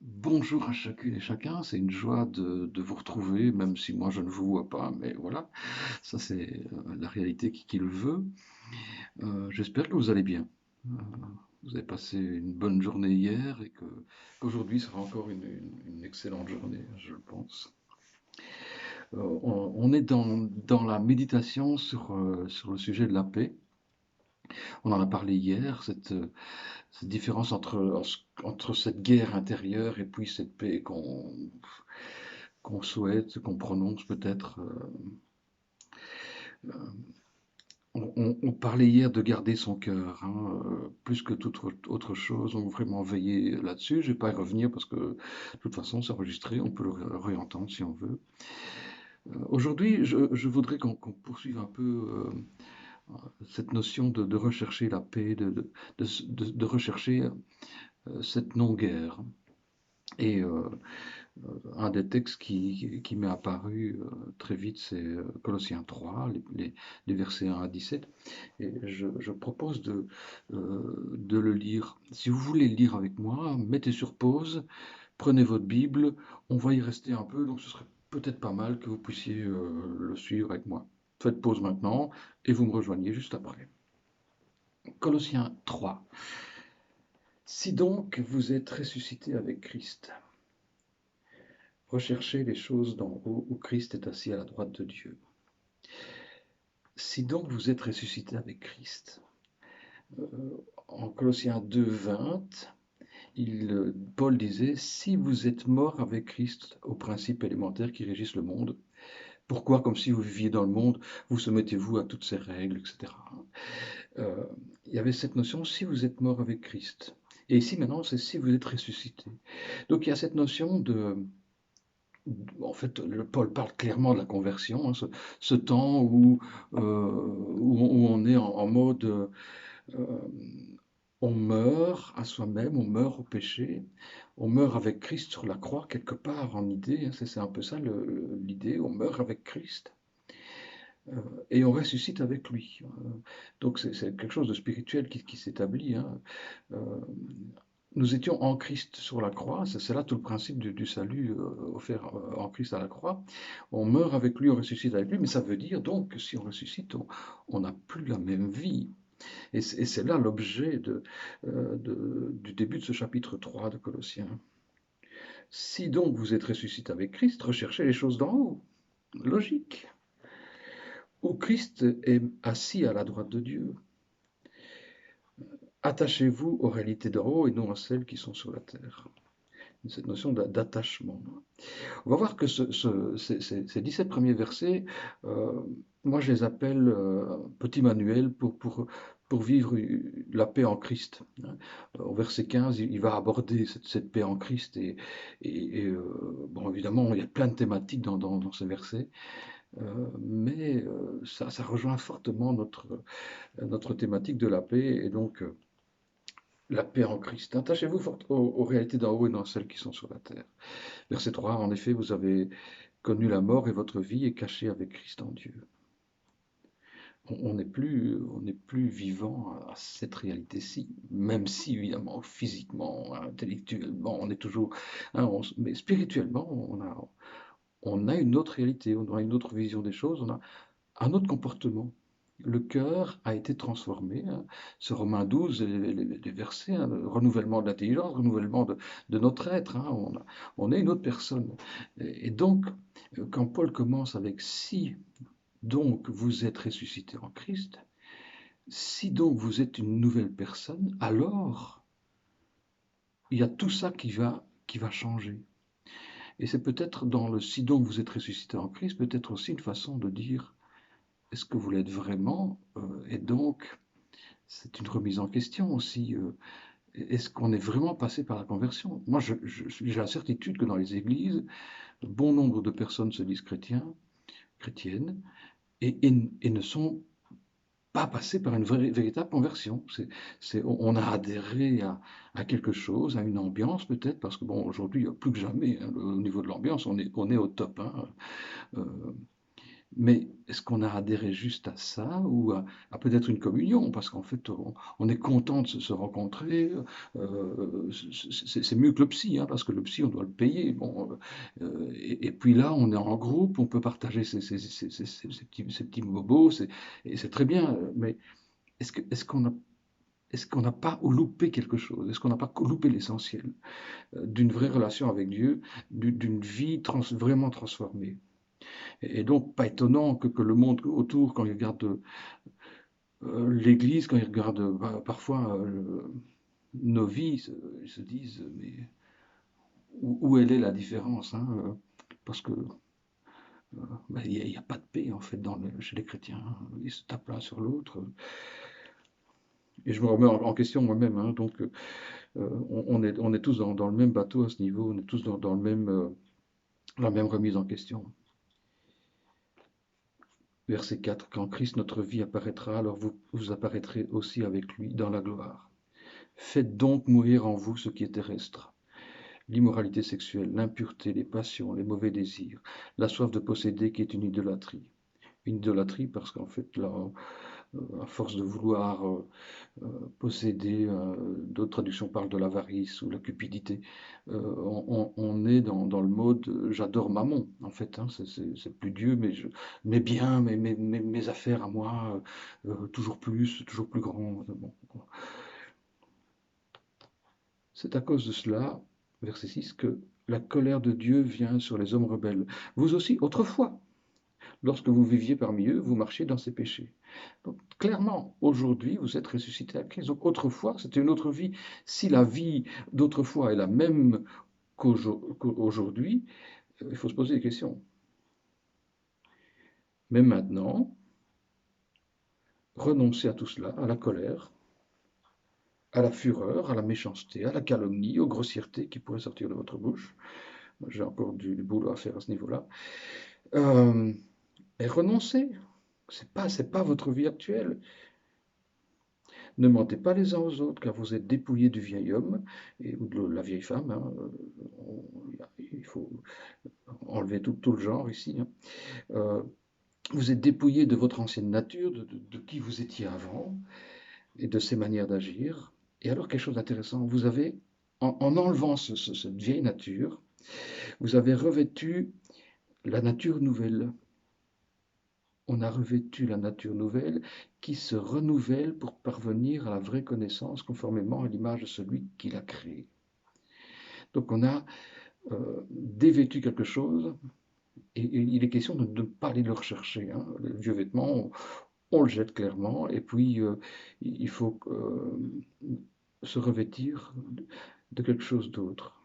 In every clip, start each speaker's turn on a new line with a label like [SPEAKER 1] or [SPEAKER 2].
[SPEAKER 1] Bonjour à chacune et chacun, c'est une joie de vous retrouver, même si moi je ne vous vois pas, mais voilà, ça c'est la réalité qui le veut. J'espère que vous allez bien. Euh, vous avez passé une bonne journée hier et qu'aujourd'hui sera encore une excellente journée, je le pense. On est dans la méditation sur le sujet de la paix. On en a parlé hier, cette différence entre cette guerre intérieure et puis cette paix qu'on souhaite, qu'on prononce peut-être. On parlait hier de garder son cœur, hein, plus que toute autre chose. On vraiment veiller là-dessus. Je ne vais pas y revenir parce que de toute façon, c'est enregistré. On peut le réentendre si on veut. Aujourd'hui, je voudrais qu'on poursuive un peu cette notion de rechercher la paix, de rechercher cette non-guerre. Et un des textes qui m'est apparu très vite, c'est Colossiens 3, les versets 1 à 17. Et je propose de le lire. Si vous voulez le lire avec moi, mettez sur pause, prenez votre Bible, on va y rester un peu, donc ce serait peut-être pas mal que vous puissiez le suivre avec moi. Faites pause maintenant et vous me rejoignez juste après. Colossiens 3. Si donc vous êtes ressuscité avec Christ, recherchez les choses d'en haut où Christ est assis à la droite de Dieu. Si donc vous êtes ressuscité avec Christ, euh, en Colossiens 2, 20, Paul disait, si vous êtes mort avec Christ aux principes élémentaires qui régissent le monde, pourquoi, comme si vous viviez dans le monde, vous soumettez-vous à toutes ces règles, etc. Euh, il y avait cette notion, si vous êtes mort avec Christ. Et ici maintenant, c'est si vous êtes ressuscité. Donc il y a cette notion en fait, Paul parle clairement de la conversion, hein, ce temps où on est en mode on meurt à soi-même, on meurt au péché, on meurt avec Christ sur la croix, quelque part en idée, hein, c'est un peu ça l'idée, on meurt avec Christ euh, et on ressuscite avec lui. Donc c'est quelque chose de spirituel qui s'établit. Hein. Euh, Nous étions en Christ sur la croix, c'est là tout le principe du salut offert en Christ à la croix. On meurt avec lui, on ressuscite avec lui, mais ça veut dire donc que si on ressuscite, on n'a plus la même vie. Et c'est là l'objet du début de ce chapitre 3 de Colossiens. Si donc vous êtes ressuscité avec Christ, recherchez les choses d'en haut. Logique. Où Christ est assis à la droite de Dieu. Attachez-vous aux réalités d'en haut et non à celles qui sont sur la terre. Cette notion d'attachement. On va voir que ces 17 premiers versets, euh, moi je les appelle petits manuels pour vivre la paix en Christ. Au verset 15, il va aborder cette paix en Christ bon, évidemment, il y a plein de thématiques dans ces versets, mais ça rejoint fortement notre thématique de la paix et donc la paix en Christ. Attachez-vous aux réalités d'en haut et non à celles qui sont sur la terre. Verset 3, en effet, vous avez connu la mort et votre vie est cachée avec Christ en Dieu. On n'est plus vivant à cette réalité-ci, même si évidemment physiquement, intellectuellement, on est toujours, hein, mais spirituellement, on a une autre réalité, on a une autre vision des choses, on a un autre comportement. Le cœur a été transformé. Hein. Ce Romains 12, les versets, hein, le renouvellement de l'intelligence, renouvellement de notre être. Hein, on est une autre personne. Et donc, quand Paul commence avec si donc vous êtes ressuscité en Christ, si donc vous êtes une nouvelle personne, alors il y a tout ça qui va changer. Et c'est peut-être dans le si donc vous êtes ressuscité en Christ, peut-être aussi une façon de dire est-ce que vous l'êtes vraiment Et donc, c'est une remise en question aussi. Est-ce qu'on est vraiment passé par la conversion? Moi, j'ai la certitude que dans les églises, bon nombre de personnes se disent chrétiens, chrétiennes, et ne sont pas passées par une véritable conversion. On a adhéré à quelque chose, à une ambiance peut-être, parce que bon, aujourd'hui, plus que jamais, hein, au niveau de l'ambiance, on est au top. Hein. Euh, Mais est-ce qu'on a adhéré juste à ça ou à peut-être une communion? Parce qu'en fait, on est content de se rencontrer. C'est mieux que le psy, hein, parce que le psy, on doit le payer. Bon, et puis là, on est en groupe, on peut partager ces petits bobos, et c'est très bien. Mais est-ce qu'on n'a pas loupé quelque chose? Est-ce qu'on n'a pas loupé l'essentiel d'une vraie relation avec Dieu, d'une vie vraiment transformée? Et donc, pas étonnant que le monde autour, quand il regarde l'Église, quand il regarde parfois nos vies, ils se disent, mais où elle est la différence, hein, parce que bah, il n'y a pas de paix en fait chez les chrétiens, hein. Ils se tapent l'un sur l'autre. Et je me remets en question moi-même, hein, donc on est tous dans le même bateau à ce niveau, on est tous dans la même remise en question. Verset 4, quand Christ notre vie apparaîtra, alors vous apparaîtrez aussi avec lui dans la gloire. Faites donc mourir en vous ce qui est terrestre, l'immoralité sexuelle, l'impureté, les passions, les mauvais désirs, la soif de posséder qui est une idolâtrie. Une idolâtrie parce qu'en fait, là, à force de vouloir posséder, d'autres traductions parlent de l'avarice ou la cupidité, on est dans le mode j'adore mammon, en fait, hein, c'est plus Dieu, mais bien, mes affaires à moi, toujours plus grand. Bon. C'est à cause de cela, verset 6, que la colère de Dieu vient sur les hommes rebelles. Vous aussi, autrefois, lorsque vous viviez parmi eux, vous marchiez dans ces péchés. Donc, clairement, aujourd'hui, vous êtes ressuscité à Christ. Donc, autrefois, c'était une autre vie. Si la vie d'autrefois est la même qu'aujourd'hui, il faut se poser des questions. Mais maintenant, renoncez à tout cela, à la colère, à la fureur, à la méchanceté, à la calomnie, aux grossièretés qui pourraient sortir de votre bouche. J'ai encore du boulot à faire à ce niveau-là. Euh, et renoncez. C'est pas votre vie actuelle. Ne mentez pas les uns aux autres, car vous êtes dépouillés du vieil homme ou de la vieille femme, hein. Il faut enlever tout le genre ici, hein. Euh, vous êtes dépouillés de votre ancienne nature, de qui vous étiez avant et de ses manières d'agir. Et alors, quelque chose d'intéressant, vous avez, en enlevant cette vieille nature, vous avez revêtu la nature nouvelle. On a revêtu la nature nouvelle qui se renouvelle pour parvenir à la vraie connaissance conformément à l'image de celui qui l'a créé. Donc on a dévêtu quelque chose et il est question de ne pas aller le rechercher, hein. Le vieux vêtement, on le jette clairement et puis il faut se revêtir de quelque chose d'autre,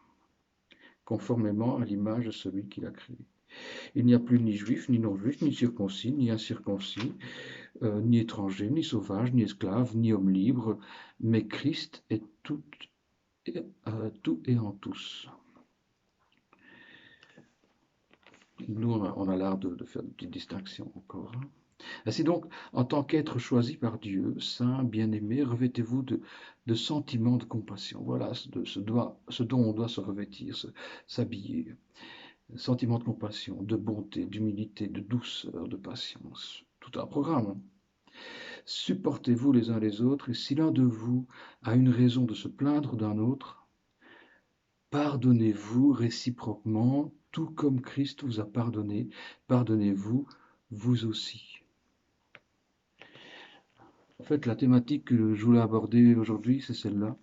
[SPEAKER 1] conformément à l'image de celui qui l'a créé. Il n'y a plus ni juif, ni non-juif, ni circoncis, ni incirconcis, ni étranger, ni sauvage, ni esclave, ni homme libre, mais Christ est tout et en tous. Nous, on a l'art de faire des petites distinctions encore, hein. Ainsi donc, en tant qu'être choisi par Dieu, saint, bien-aimé, revêtez-vous de sentiments de compassion. Voilà ce dont on doit se revêtir, s'habiller. Sentiments de compassion, de bonté, d'humilité, de douceur, de patience. Tout un programme, hein. Supportez-vous les uns les autres, et si l'un de vous a une raison de se plaindre d'un autre, pardonnez-vous réciproquement, tout comme Christ vous a pardonné, pardonnez-vous vous aussi. En fait, la thématique que je voulais aborder aujourd'hui, c'est celle-là.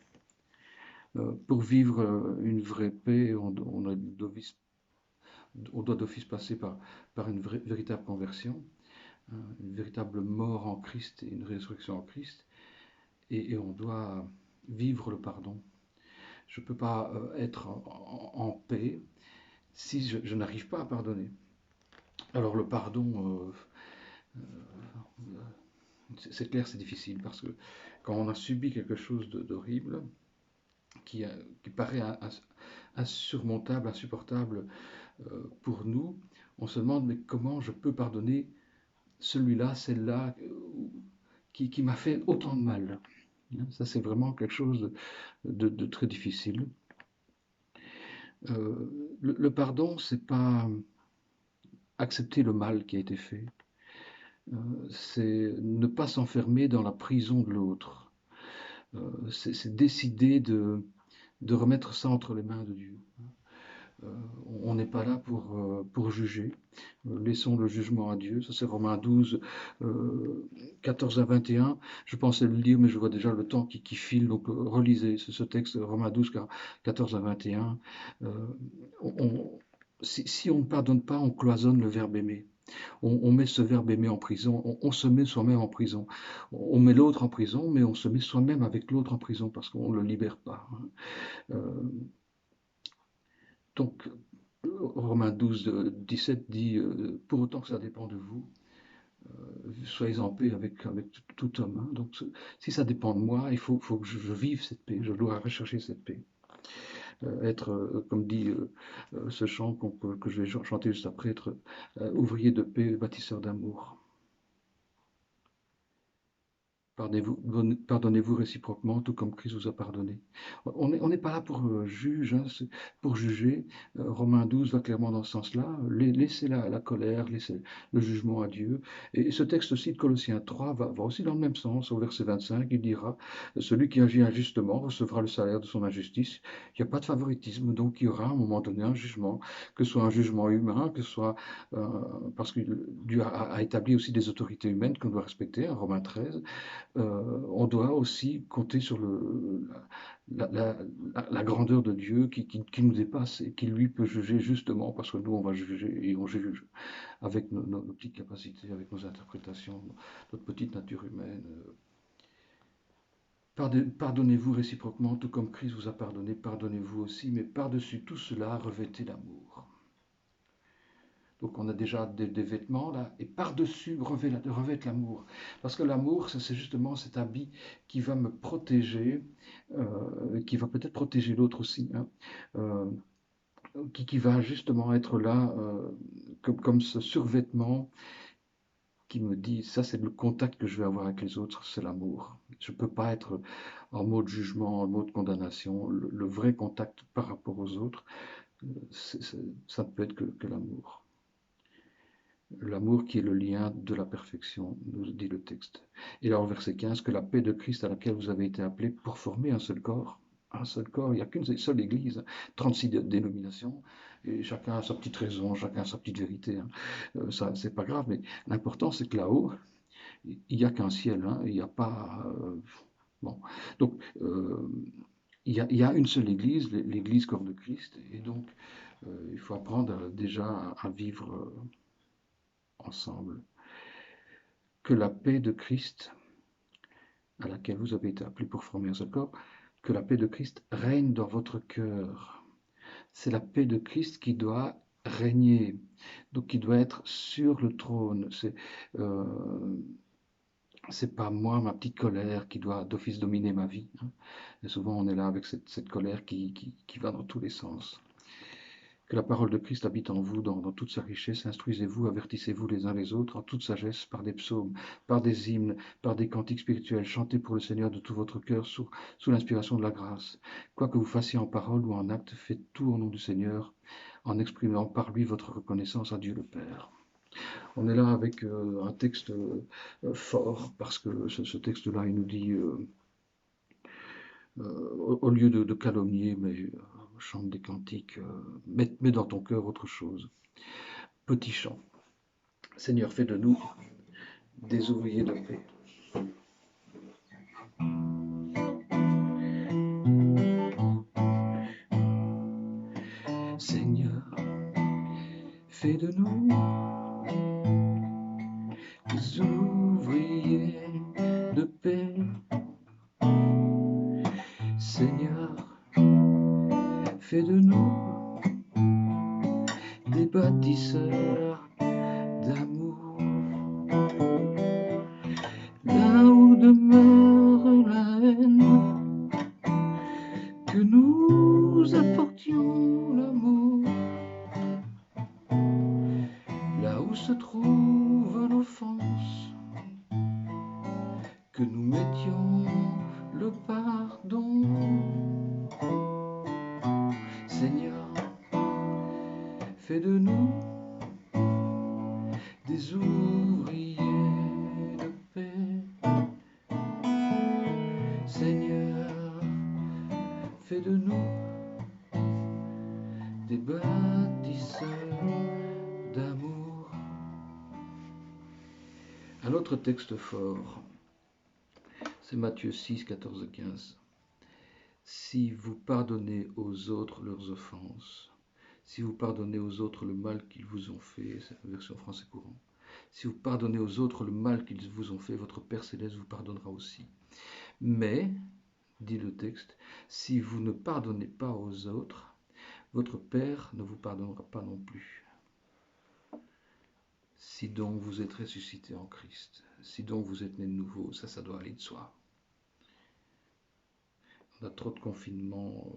[SPEAKER 1] Pour vivre une vraie paix, on doit d'office passer par une véritable conversion, hein, une véritable mort en Christ et une résurrection en Christ, et on doit vivre le pardon. Je ne peux pas être en paix si je n'arrive pas à pardonner. Alors le pardon, c'est clair, c'est difficile parce que quand on a subi quelque chose d'horrible, qui paraît insurmontable, insupportable pour nous, on se demande mais comment je peux pardonner celui-là, celle-là qui m'a fait autant de mal. Ça c'est vraiment quelque chose de très difficile. Le pardon, c'est pas accepter le mal qui a été fait. c'est ne pas s'enfermer dans la prison de l'autre. C'est décider de remettre ça entre les mains de Dieu. Euh, on n'est pas là pour juger. Laissons le jugement à Dieu. Ça, c'est Romains 12, 14 à 21. Je pensais le lire, mais je vois déjà le temps qui file. Donc, relisez ce texte, Romains 12, 14 à 21. Euh, si on ne pardonne pas, on cloisonne le verbe aimer. On met ce verbe aimer en prison. On se met soi-même en prison. On met l'autre en prison, mais on se met soi-même avec l'autre en prison parce qu'on ne le libère pas. Euh, donc, Romains 12, 17 dit, pour autant que ça dépend de vous, soyez en paix avec tout homme. Hein. Donc, si ça dépend de moi, il faut que je vive cette paix. Je dois rechercher cette paix. Être, comme dit ce chant que je vais chanter juste après, être ouvrier de paix, bâtisseur d'amour. Pardonnez-vous réciproquement, tout comme Christ vous a pardonné. On n'est pas là pour pour juger. Romains 12 va clairement dans ce sens-là. Laissez la colère, laissez le jugement à Dieu. Et ce texte aussi de Colossiens 3 va aussi dans le même sens. Au verset 25, il dira, celui qui agit injustement recevra le salaire de son injustice. Il n'y a pas de favoritisme, donc il y aura à un moment donné un jugement, que ce soit un jugement humain, que ce soit parce que Dieu a établi aussi des autorités humaines qu'on doit respecter, hein, Romains 13. On doit aussi compter sur la grandeur de Dieu qui nous dépasse et qui lui peut juger justement parce que nous on va juger et on juge avec nos petites capacités, avec nos interprétations, notre petite nature humaine. Pardonnez-vous réciproquement, tout comme Christ vous a pardonné, pardonnez-vous aussi, mais par-dessus tout cela, revêtez l'amour. Donc on a déjà des vêtements là, et par-dessus revêtre l'amour. Parce que l'amour, c'est justement cet habit qui va me protéger, qui va peut-être protéger l'autre aussi, hein, euh, qui va justement être là comme ce survêtement qui me dit, ça c'est le contact que je vais avoir avec les autres, c'est l'amour. Je ne peux pas être en mode jugement, en mode condamnation. Le vrai contact par rapport aux autres, ça ne peut être que l'amour. L'amour qui est le lien de la perfection, nous dit le texte. Et là, au verset 15, que la paix de Christ à laquelle vous avez été appelés pour former un seul corps, il n'y a qu'une seule église, 36 dénominations, et chacun a sa petite raison, chacun a sa petite vérité. Hein. Ça, c'est pas grave, mais l'important, c'est que là-haut, il n'y a qu'un ciel, hein, il n'y a pas. Bon. Donc, il y a une seule église, l'église corps de Christ, et donc, il faut apprendre déjà à vivre ensemble. Que la paix de Christ, à laquelle vous avez été appelés pour former un seul corps, que la paix de Christ règne dans votre cœur. C'est la paix de Christ qui doit régner, donc qui doit être sur le trône. C'est pas moi, ma petite colère, qui doit d'office dominer ma vie. Hein. Et souvent, on est là avec cette colère qui va dans tous les sens. Que la parole de Christ habite en vous dans toute sa richesse. Instruisez-vous, avertissez-vous les uns les autres en toute sagesse par des psaumes, par des hymnes, par des cantiques spirituels. Chantez pour le Seigneur de tout votre cœur sous l'inspiration de la grâce. Quoi que vous fassiez en parole ou en acte, faites tout au nom du Seigneur, en exprimant par lui votre reconnaissance à Dieu le Père. On est là avec un texte fort, parce que ce texte-là, il nous dit, au lieu de calomnier, mais chante des cantiques, mets dans ton cœur autre chose. Petit chant. Seigneur, fais de nous des ouvriers de paix. Seigneur, fais de nous des ouvriers de paix. Seigneur, fais de nous des bâtisseurs d'amour. Là où demeure la haine, que nous apportions l'amour. Là où se trouve l'offense, que nous mettions le pardon. Seigneur, fais de nous des ouvriers des bâtisseurs d'amour. Un autre texte fort, c'est Matthieu 6, 14 et 15. Si vous pardonnez aux autres leurs offenses, si vous pardonnez aux autres le mal qu'ils vous ont fait, c'est la version français courant, si vous pardonnez aux autres le mal qu'ils vous ont fait, votre Père Céleste vous pardonnera aussi. Mais, dit le texte, si vous ne pardonnez pas aux autres, votre Père ne vous pardonnera pas non plus. Si donc vous êtes ressuscité en Christ, si donc vous êtes né de nouveau, ça doit aller de soi. On a trop de confinement,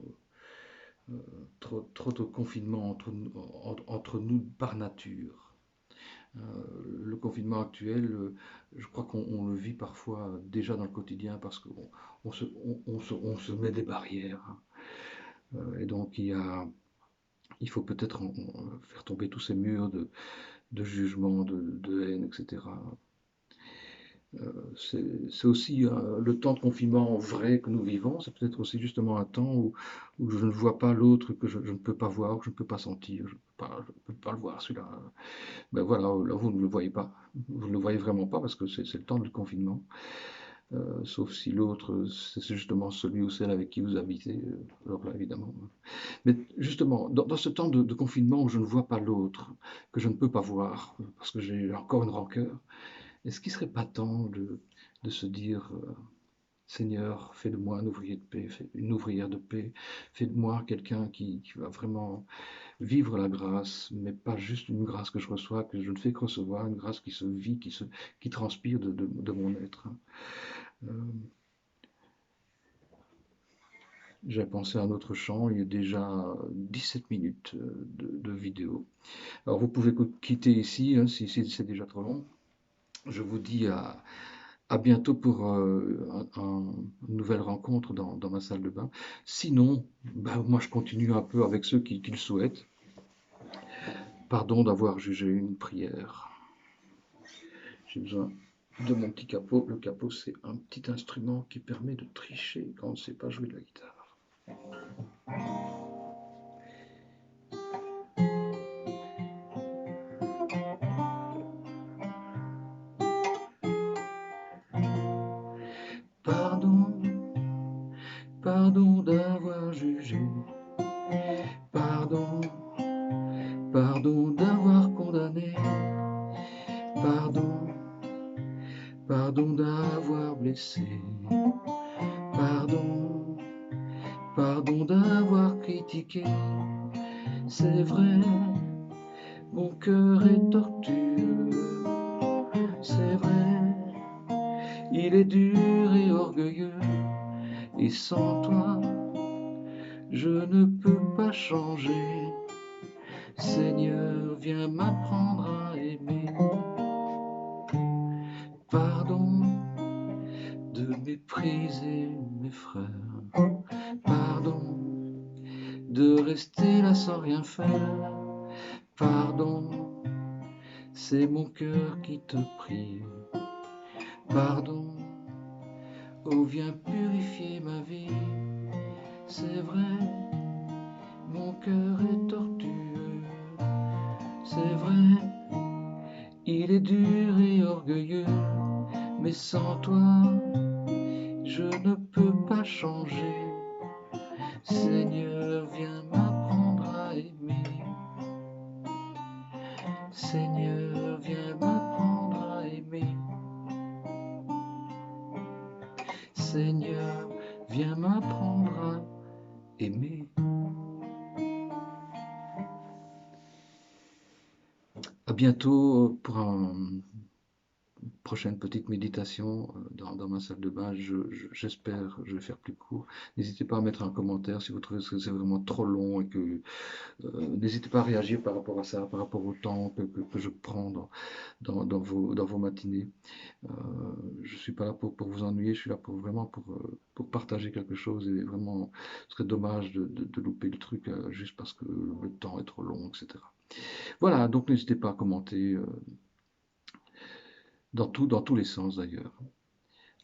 [SPEAKER 1] trop de confinement entre nous par nature. Le confinement actuel, je crois qu'on le vit parfois déjà dans le quotidien parce qu'on se met des barrières. Et donc il faut peut-être faire tomber tous ces murs de jugement, de haine, etc. C'est aussi le temps de confinement vrai que nous vivons, c'est peut-être aussi justement un temps où je ne vois pas l'autre que je ne peux pas voir, que je ne peux pas sentir, je ne peux pas le voir celui-là. Ben voilà, là vous ne le voyez pas, vous ne le voyez vraiment pas parce que c'est le temps du confinement, sauf si l'autre c'est justement celui ou celle avec qui vous habitez, alors là évidemment. Mais justement, dans ce temps de confinement où je ne vois pas l'autre, que je ne peux pas voir, parce que j'ai encore une rancœur, est-ce qu'il ne serait pas temps de se dire, Seigneur, fais de moi un ouvrier de paix, une ouvrière de paix, fais de moi quelqu'un qui va vraiment vivre la grâce, mais pas juste une grâce que je reçois, que je ne fais que recevoir, une grâce qui se vit, qui transpire de mon être. Euh, j'ai pensé à un autre chant, il y a déjà 17 minutes de vidéo. Alors vous pouvez quitter ici hein, si c'est déjà trop long. Je vous dis à bientôt pour une nouvelle rencontre dans ma salle de bain. Sinon, bah, moi je continue un peu avec ceux qui le souhaitent. Pardon d'avoir jugé une prière. J'ai besoin de mon petit capot. Le capot, c'est un petit instrument qui permet de tricher quand on ne sait pas jouer de la guitare. Pardon, pardon d'avoir jugé. Pardon, pardon d'avoir condamné. Pardon, pardon d'avoir blessé. Pardon, pardon d'avoir critiqué. C'est vrai, mon cœur est tortueux. C'est vrai, il est dur et orgueilleux. Et sans toi, je ne peux pas changer. Seigneur, viens m'apprendre à aimer. Pardon de mépriser mes frères. Pardon de rester là sans rien faire. Pardon, c'est mon cœur qui te prie. Pardon, oh viens purifier ma vie. C'est vrai, mon cœur est tortueux. C'est vrai, il est dur et orgueilleux. Mais sans toi, je ne peux pas changer. Seigneur, viens m'apprendre à aimer. Seigneur, viens m'apprendre à aimer. Seigneur, viens m'apprendre à aimer. À bientôt pour une prochaine petite méditation dans ma salle de bain. J'espère, je vais faire plus court. N'hésitez pas à mettre un commentaire si vous trouvez que c'est vraiment trop long et que n'hésitez pas à réagir par rapport à ça, par rapport au temps que je prends dans vos matinées. Je ne suis pas là pour vous ennuyer, je suis là vraiment pour partager quelque chose et vraiment, ce serait dommage de louper le truc juste parce que le temps est trop long, etc. Voilà, donc n'hésitez pas à commenter dans tous les sens d'ailleurs.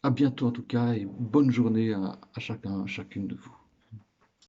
[SPEAKER 1] À bientôt en tout cas et bonne journée à chacun, à chacune de vous.